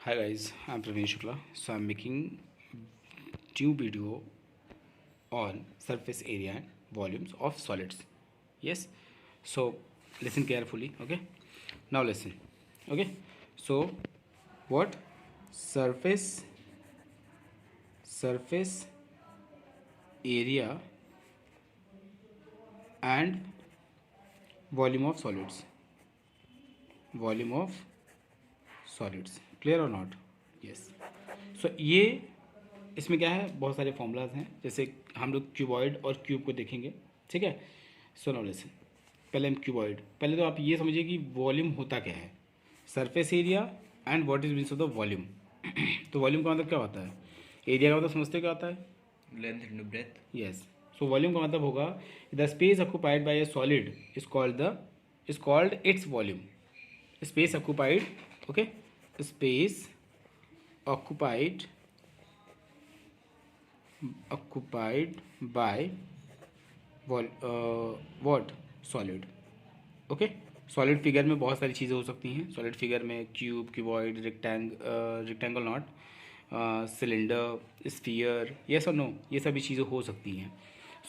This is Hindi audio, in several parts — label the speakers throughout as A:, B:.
A: Hi guys, I'm Praveen Shukla. So I'm making new video on surface area and volumes of solids. Yes. So listen carefully. Okay. Now listen. Okay. So what surface area and volume of solids. Volume of solids. Clear or not? Yes. So ये इसमें क्या है, बहुत सारे फॉर्मूलाज हैं. जैसे हम लोग क्यूबॉइड और क्यूब को देखेंगे. ठीक है. So now listen. पहले हम क्यूबॉइड, पहले तो आप ये समझिए कि वॉल्यूम होता क्या है. Surface area and what is means of the volume. तो वॉल्यूम का मतलब क्या होता है. एरिया का मतलब समझते क्या होता है.
B: Length into breadth.
A: Yes. So volume का मतलब होगा the space occupied by a solid is called its volume. Space occupied. Okay. Space occupied by what solid. Okay. Solid figure में बहुत सारी चीज़ें हो सकती हैं. सॉलिड फिगर में cube, cuboid, rectangle not, cylinder, sphere, yes और नो, ये सभी चीज़ें हो सकती हैं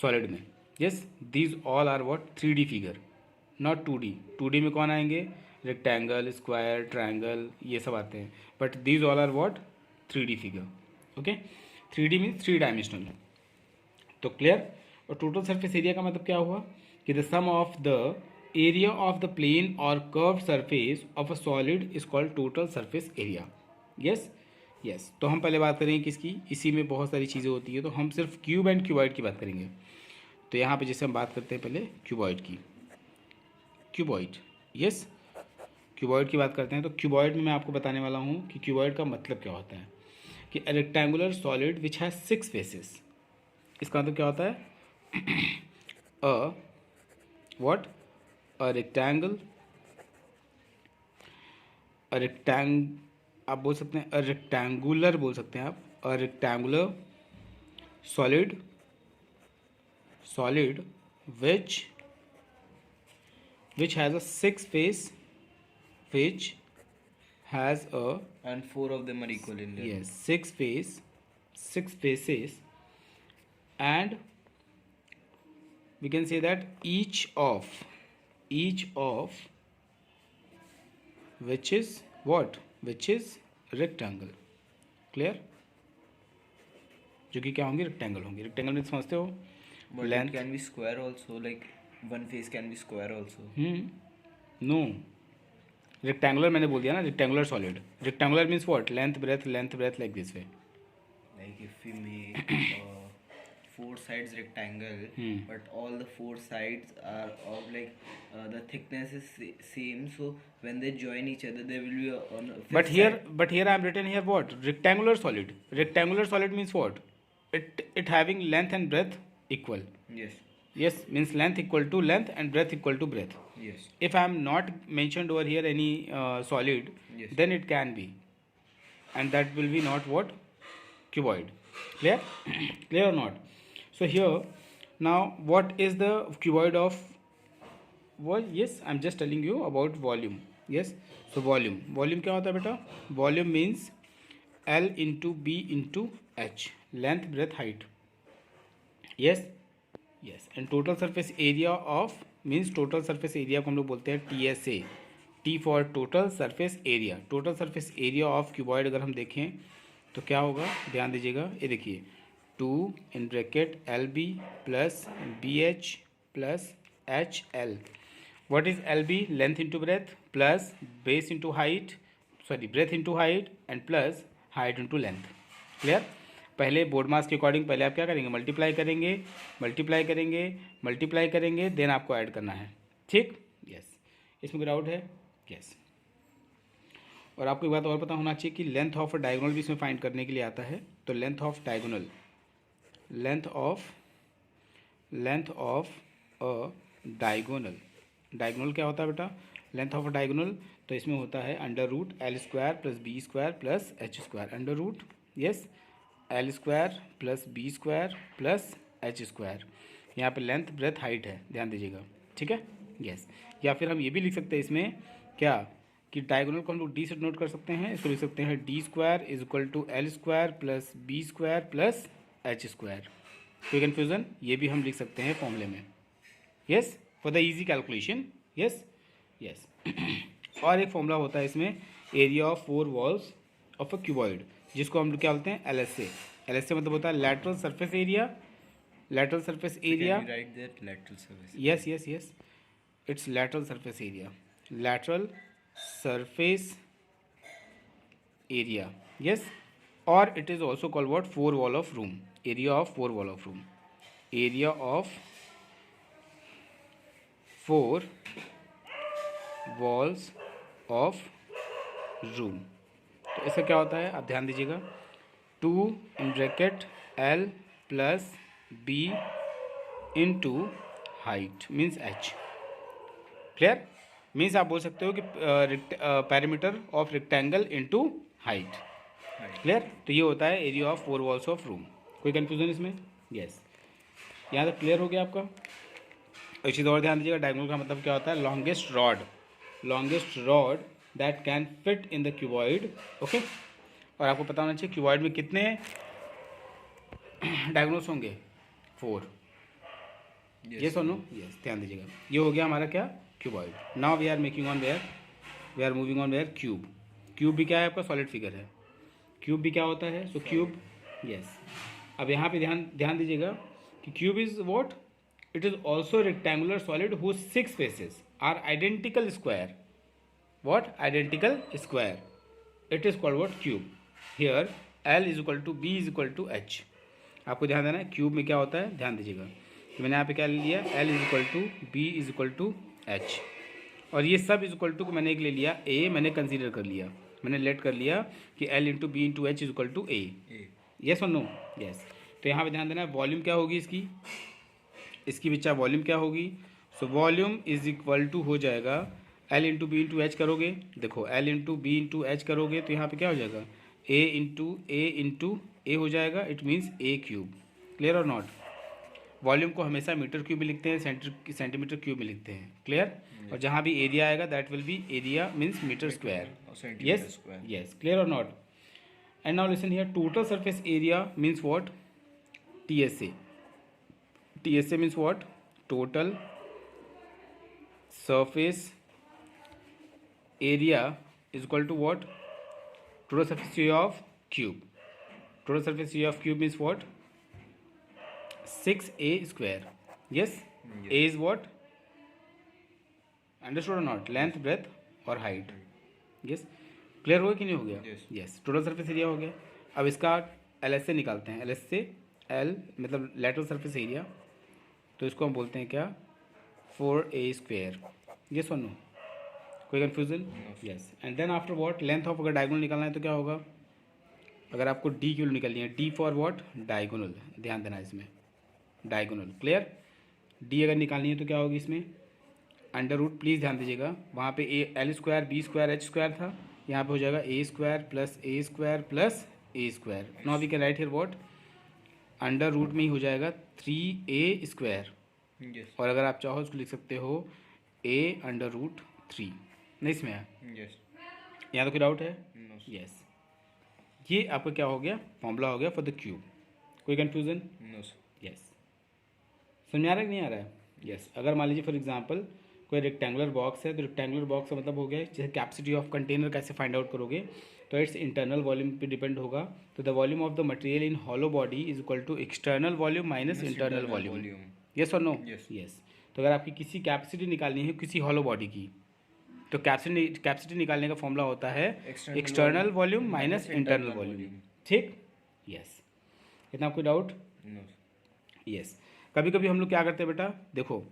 A: सॉलिड में. Yes. These all are what 3D figure, not 2D. 2D में कौन आएंगे. रेक्टेंगल, स्क्वायर, ट्रायंगल, ये सब आते हैं. But these all are what 3D figure. Okay. 3D means 3 dimensional. तो क्लियर. और टोटल सरफेस एरिया का मतलब क्या हुआ कि the sum of the area of the plane और curved surface of a solid is called total surface area. Yes. Yes. तो हम पहले बात करेंगे किसकी. इसी में बहुत सारी चीज़ें होती है, तो हम सिर्फ क्यूब एंड क्यूबॉइड की बात करेंगे. तो यहाँ पे जैसे हम बात करते हैं पहले क्यूबॉइड की. क्यूबॉइड. यस. क्यूबॉइड की बात करते हैं. तो क्यूबॉइड में मैं आपको बताने वाला हूँ कि क्यूबॉइड का मतलब क्या होता है. कि rectangular solid which has 6 faces. इसका मतलब क्या होता है. अ व्हाट अ रेक्टेंगल, आप बोल सकते हैं रेक्टेंगुलर, बोल सकते हैं आप rectangular solid which has a 6 face, which has a
B: And 4 of them are equal in length.
A: yes 6 faces, and we can say that each of which is rectangle. Clear. जो कि क्या होंगे, रेक्टेंगल होंगे. रेक्टेंगल में समझते हो.
B: But
A: Length.
B: it can be square also, like one face can be square also.
A: No. Rectangular मैंने बोल दिया ना. Rectangular solid. Rectangular means what. Length breadth like this way.
B: Like if we make 4 sides rectangle, but all the 4 sides are of like the thickness is same, so when they join each other there will be on a
A: But
B: fifth
A: here
B: side.
A: I am written here what. Rectangular solid. Rectangular solid means what. It having length and breadth equal.
B: Yes.
A: Yes, means length equal to length and breadth equal to breadth.
B: Yes.
A: If I am not mentioned over here any solid,
B: Yes.
A: then it can be, and that will be not what. Cuboid. Clear. Clear or not. So here now what is the cuboid of what. Yes, I am just telling you about volume. Yes. So volume क्या होता है बेटा. Volume means L into B into H, length, breadth, height. Yes. Yes. And total surface area of means total surface area को हम लोग बोलते हैं TSA. T for total surface area. Total surface area of cuboid अगर हम देखें तो क्या होगा, ध्यान दीजिएगा. ये देखिए 2 in bracket LB plus BH plus HL. What is LB. Length into breadth plus base into height, sorry breath into height and plus height into length. Clear. पहले बोर्ड मास के अकॉर्डिंग पहले आप क्या करेंगे, मल्टीप्लाई करेंगे देन आपको ऐड करना है. ठीक. यस. इसमें कोई डाउट है. यस. और आपको एक बात और पता होना चाहिए कि लेंथ ऑफ अ डायगोनल भी इसमें फाइंड करने के लिए आता है. तो लेंथ ऑफ अ डायगोनल क्या होता है बेटा. Length of a diagonal. तो इसमें होता है under root L² plus B² plus H². Under root. Yes. L² plus B² plus H². यहाँ पे लेंथ ब्रेथ हाइट है, ध्यान दीजिएगा. ठीक है. यस. या फिर हम ये भी लिख सकते हैं इसमें क्या कि डायगोनल को हम लोग डी से नोट कर सकते हैं, इसको लिख सकते हैं D square is equal to L square plus B square plus H square. कोई कन्फ्यूज़न? ये भी हम लिख सकते हैं फॉर्मूले में। Yes, for the easy calculation. Yes yes. और एक फॉर्मूला होता है इसमें, area of 4 walls of a cuboid, जिसको हम लोग क्या बोलते हैं, L S A. L S A मतलब होता है lateral surface area. Lateral surface area,
B: right that lateral service.
A: Yes yes yes, it's lateral surface area, lateral surface area. Yes, और it is also called what, 4 wall of room, area of 4 wall of room, area of 4 walls of room. तो इसका क्या होता है, आप ध्यान दीजिएगा, 2 in bracket L plus B into height means H. Clear? Means आप बोल सकते हो कि parameter of rectangle into height. Clear? तो ये होता है area of 4 walls of room. कोई कन्फ्यूजन इसमें? यस, यहाँ तक क्लियर हो गया आपका। एक चीज़ और ध्यान दीजिएगा, डायगोनल का मतलब क्या होता है, longest rod, longest rod that can fit in the cuboid. Okay, और आपको पता होना चाहिए क्यूबॉइड में कितने डायगोनल्स होंगे, 4। यस और नो? यस, ध्यान दीजिएगा। ये हो गया हमारा क्या, cuboid. Now we are making onward, we are moving onward cube. Cube भी क्या है आपका, सॉलिड फिगर है। क्यूब भी क्या होता है, सो क्यूब। यस, अब यहाँ पे ध्यान दीजिएगा कि cube is what, it is also rectangular solid whose 6 faces are identical square. What, identical square, it is called what, cube. Here L is equal to B is equal to H. आपको ध्यान देना है क्यूब में क्या होता है, ध्यान दीजिएगा। तो मैंने यहाँ पे क्या ले लिया, L is equal to B is equal to H, और ये सब इज इक्वल टू को मैंने एक ले लिया ए, मैंने कंसीडर कर लिया, मैंने लेट कर लिया कि L into B into H is equal to A. Yes और नो? यस। तो यहाँ पे ध्यान देना है, वॉल्यूम क्या होगी इसकी बच्चा, वॉल्यूम क्या होगी, so volume is equal to हो जाएगा L into B into H करोगे, देखो L into B into H करोगे तो यहाँ पे क्या हो जाएगा, ए इंटू ए हो जाएगा, it means A cube. Clear और नॉट? वॉल्यूम को हमेशा मीटर क्यूब में लिखते हैं, सेंटीमीटर क्यूब में लिखते हैं। क्लियर? और जहाँ भी एरिया आएगा that will be area means metre square. Yes yes, clear और not? And now listen here, total surface area means what, TSA। TSA means what? Total surface area is equal to what? Total surface area of cube. Total surface area of cube means what? 6A square. Yes? A is what? Understood or not? Length, breadth और height. Yes? क्लियर हो गया कि नहीं हो गया? Yes. टोटल सरफेस एरिया हो गया। अब इसका LS से निकालते हैं। LS से L मतलब लेटरल सरफेस एरिया, तो इसको हम बोलते हैं क्या, 4A स्क्वेयर। यस और नो? कोई confusion? Yes. And then after what, length of, अगर डायगोनल निकालना है तो क्या होगा, अगर आपको डी की वैल्यू निकालनी है, डी फॉर व्हाट, डायगोनल, ध्यान देना इसमें, डायगोनल। क्लियर? डी अगर निकालनी है तो क्या होगी इसमें, अंडर रूट, प्लीज़ ध्यान दीजिएगा, वहाँ पे A L square B square H square था, यहाँ पे हो जाएगा A square plus A square plus A square. Now we can write here what, under root में ही हो जाएगा 3A स्क्वायर। और अगर आप चाहो उसको लिख सकते हो A अंडर रूट 3। नहीं इसमें है? यस। यहाँ तो कोई डाउट है? यस। ये आपका क्या हो गया, फॉर्मूला हो गया फॉर द क्यूब। कोई कन्फ्यूजन? No sir. यस। समझ आ रहा है कि नहीं आ रहा है? यस। अगर मान लीजिए फॉर एग्जांपल कोई रेक्टेंगुलर बॉक्स है, तो रेक्टेंगुलर बॉक्स का मतलब हो गया, जैसे कैपेसिटी ऑफ कंटेनर कैसे फाइंड आउट करोगे, तो इट्स इंटरनल वॉल्यूम पे डिपेंड होगा। तो the volume of the material in hollow body is equal to external volume minus internal volume. Yes और नो? यस। तो अगर आपकी किसी कैपेसिटी निकालनी है किसी हॉलो बॉडी की, तो कैपेसिटी निकालने का फॉर्मूला होता है external volume minus internal volume. ठीक? यस। इतना कोई डाउट? यस। कभी कभी हम लोग क्या करते हैं बेटा, देखो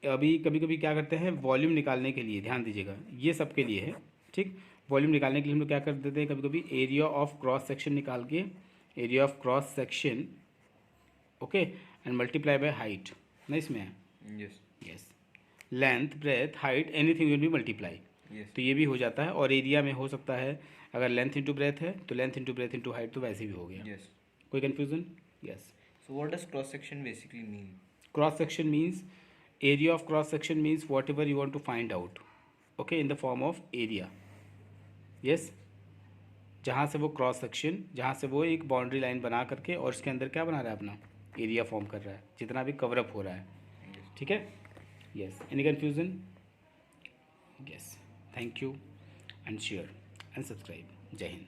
A: अभी कभी कभी क्या करते हैं, वॉल्यूम निकालने के लिए, ध्यान दीजिएगा ये सबके लिए है, ठीक, वॉल्यूम निकालने के लिए हम लोग क्या कर देते हैं, कभी कभी एरिया ऑफ क्रॉस सेक्शन निकाल के, area of cross section, okay, and multiply by height. नहीं इसमें है? Yes yes. Length, breadth, height, anything will be multiply. तो ये भी हो जाता है, और एरिया में हो सकता है अगर लेंथ इंटू ब्रेथ है तो length into breadth into height, तो वैसे भी हो गया। यस। कोई confusion? Yes.
B: So what does cross section basically mean?
A: Cross section means, area of cross section means whatever you want to find out, okay, in the form of area, yes, जहाँ से वो क्रॉस सेक्शन, जहाँ से वो एक बाउंड्री लाइन बना करके और उसके अंदर क्या बना रहा है, अपना एरिया फॉर्म कर रहा है, जितना भी कवरअप हो रहा है, ठीक है। Yes, any confusion? Yes, thank you and share and subscribe. जय हिंद।